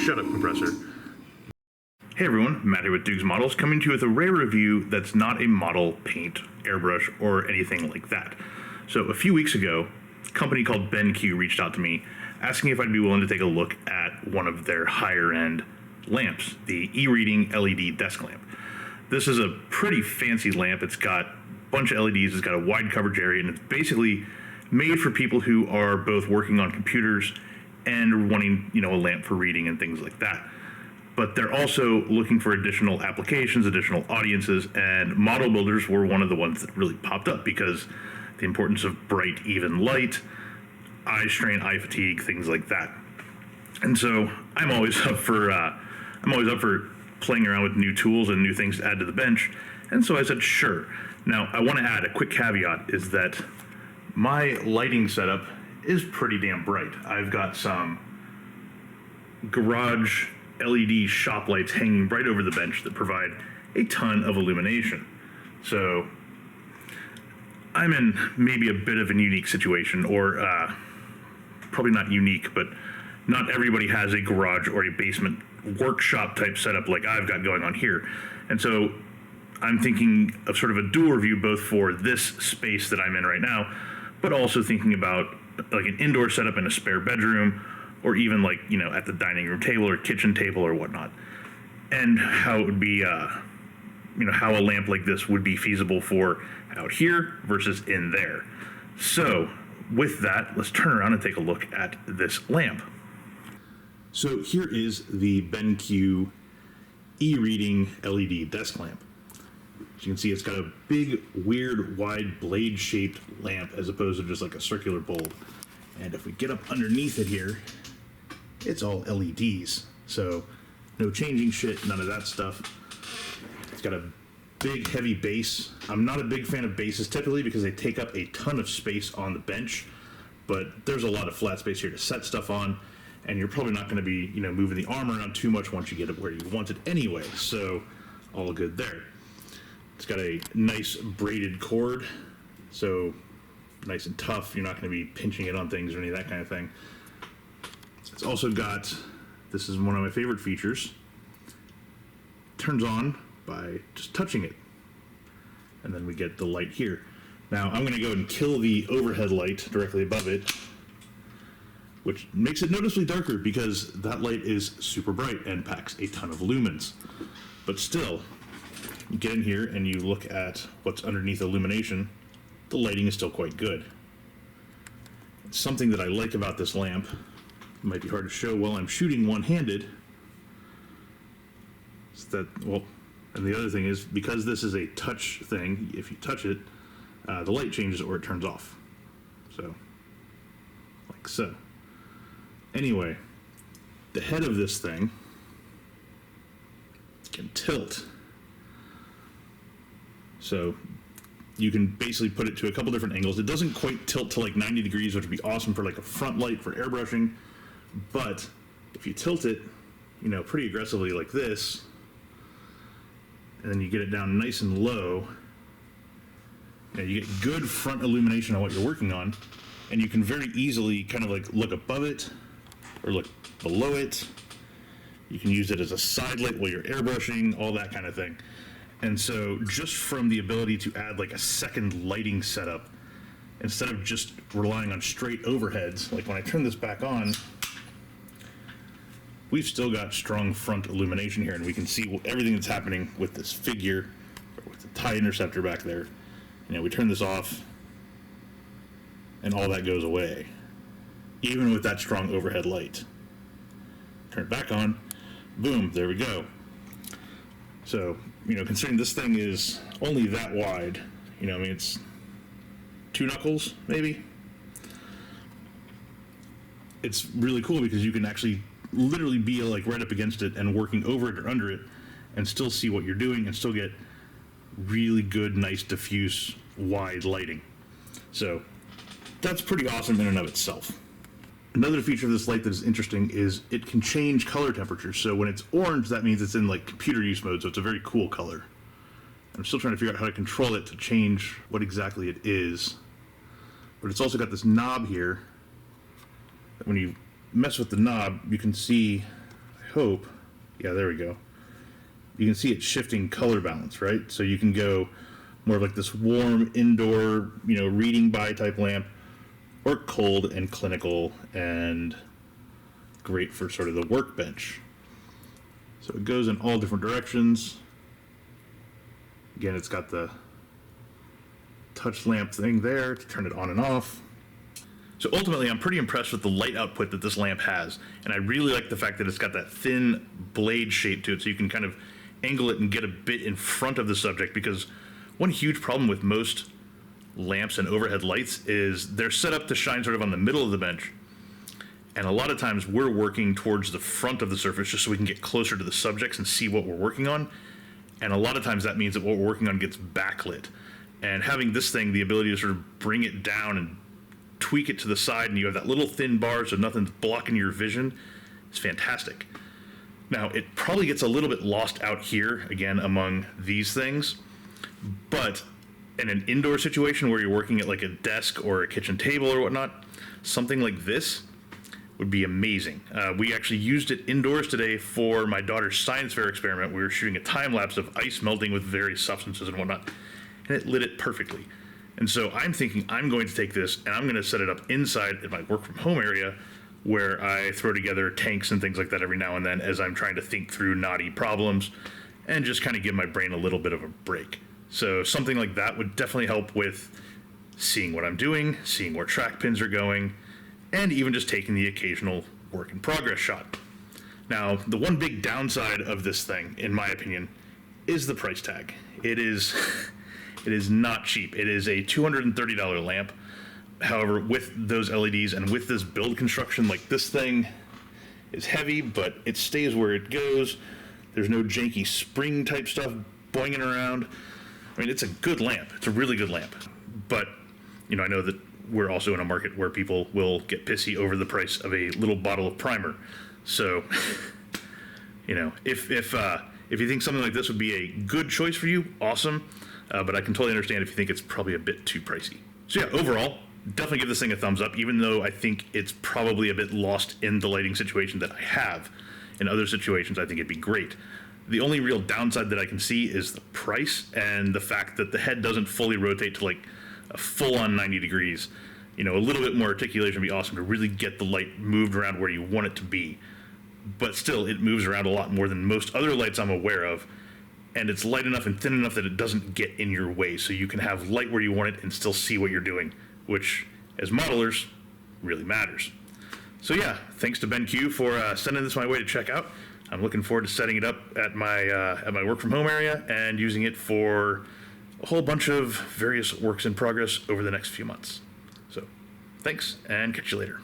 Shut up, compressor. Hey everyone, Matt here with Duke's Models, coming to you with a rare review that's not a model, paint, airbrush, or anything like that. So a few weeks ago, a company called BenQ reached out to me asking if I'd be willing to take a look at one of their higher end lamps, the e-reading LED desk lamp. This is a pretty fancy lamp. It's got a bunch of LEDs, it's got a wide coverage area, and it's basically made for people who are both working on computers and wanting, a lamp for reading and things like that. But they're also looking for additional applications, additional audiences, and model builders were one of the ones that really popped up because the importance of bright, even light, eye strain, eye fatigue, things like that. And so I'm always up for playing around with new tools and new things to add to the bench. And so I said, sure. Now I want to add a quick caveat is that my lighting setup is pretty damn bright. I've got some garage LED shop lights hanging right over the bench that provide a ton of illumination. So I'm in maybe a bit of a unique situation, or probably not unique, but not everybody has a garage or a basement workshop type setup like I've got going on here. And so I'm thinking of sort of a dual review both for this space that I'm in right now, but also thinking about like an indoor setup in a spare bedroom, or even like, at the dining room table or kitchen table or whatnot. And how it would be, how a lamp like this would be feasible for out here versus in there. So with that, let's turn around and take a look at this lamp. So here is the BenQ e-reading LED desk lamp. As you can see, it's got a big, weird, wide blade-shaped lamp as opposed to just like a circular bulb. And if we get up underneath it here, it's all LEDs. So no changing shit, none of that stuff. It's got a big, heavy base. I'm not a big fan of bases typically because they take up a ton of space on the bench, but there's a lot of flat space here to set stuff on, and you're probably not going to be, moving the arm around too much once you get it where you want it anyway. So all good there. It's got a nice braided cord, so nice and tough. You're not going to be pinching it on things or any of that kind of thing. It's also got, this is one of my favorite features, turns on by just touching it. And then we get the light here. Now I'm going to go and kill the overhead light directly above it, which makes it noticeably darker because that light is super bright and packs a ton of lumens. But still, you get in here and you look at what's underneath illumination, the lighting is still quite good. Something that I like about this lamp, it might be hard to show while I'm shooting one-handed, is that, and the other thing is, because this is a touch thing, if you touch it, the light changes or it turns off. So, like so. Anyway, the head of this thing can tilt. So you can basically put it to a couple different angles. It doesn't quite tilt to like 90 degrees, which would be awesome for like a front light for airbrushing. But if you tilt it, pretty aggressively like this, and then you get it down nice and low, you get good front illumination on what you're working on, and you can very easily kind of like look above it or look below it. You can use it as a side light while you're airbrushing, all that kind of thing. And so just from the ability to add like a second lighting setup, instead of just relying on straight overheads, like when I turn this back on, we've still got strong front illumination here, and we can see everything that's happening with this figure, or with the tie interceptor back there. We turn this off, and all that goes away, even with that strong overhead light. Turn it back on, boom, there we go. So, considering this thing is only that wide, it's 2 knuckles, maybe. It's really cool because you can actually literally be like right up against it and working over it or under it and still see what you're doing and still get really good, nice, diffuse, wide lighting. So that's pretty awesome in and of itself. Another feature of this light that is interesting is it can change color temperature. So when it's orange, that means it's in like computer use mode, so it's a very cool color. I'm still trying to figure out how to control it to change what exactly it is. But it's also got this knob here that when you mess with the knob, you can see, I hope, yeah, there we go. You can see it shifting color balance, right? So you can go more of like this warm indoor, reading by type lamp, or cold and clinical and great for sort of the workbench. So it goes in all different directions. Again, it's got the touch lamp thing there to turn it on and off. So ultimately, I'm pretty impressed with the light output that this lamp has, and I really like the fact that it's got that thin blade shape to it, so you can kind of angle it and get a bit in front of the subject, because one huge problem with most lamps and overhead lights is they're set up to shine sort of on the middle of the bench, and a lot of times we're working towards the front of the surface just so we can get closer to the subjects and see what we're working on, and a lot of times that means that what we're working on gets backlit. And having this thing, the ability to sort of bring it down and tweak it to the side, and you have that little thin bar so nothing's blocking your vision, is fantastic. Now, it probably gets a little bit lost out here, again, among these things, but in an indoor situation where you're working at like a desk or a kitchen table or whatnot, something like this would be amazing. We actually used it indoors today for my daughter's science fair experiment. We were shooting a time lapse of ice melting with various substances and whatnot, and it lit it perfectly. And so I'm thinking I'm going to take this and I'm going to set it up inside in my work from home area, where I throw together tanks and things like that every now and then as I'm trying to think through knotty problems and just kind of give my brain a little bit of a break. So something like that would definitely help with seeing what I'm doing, seeing where track pins are going, and even just taking the occasional work in progress shot. Now, the one big downside of this thing, in my opinion, is the price tag. It is not cheap. It is a $230 lamp. However, with those LEDs and with this build construction, like, this thing is heavy, but it stays where it goes. There's no janky spring type stuff boinging around. I mean, it's a good lamp. It's a really good lamp. But, I know that we're also in a market where people will get pissy over the price of a little bottle of primer. So, if you think something like this would be a good choice for you, awesome. But I can totally understand if you think it's probably a bit too pricey. So yeah, overall, definitely give this thing a thumbs up, even though I think it's probably a bit lost in the lighting situation that I have. In other situations, I think it'd be great. The only real downside that I can see is the price and the fact that the head doesn't fully rotate to like a full-on 90 degrees. A little bit more articulation would be awesome to really get the light moved around where you want it to be. But still, it moves around a lot more than most other lights I'm aware of. And it's light enough and thin enough that it doesn't get in your way, so you can have light where you want it and still see what you're doing, which, as modelers, really matters. So yeah, thanks to BenQ for sending this my way to check out. I'm looking forward to setting it up at my work from home area and using it for a whole bunch of various works in progress over the next few months. So thanks, and catch you later.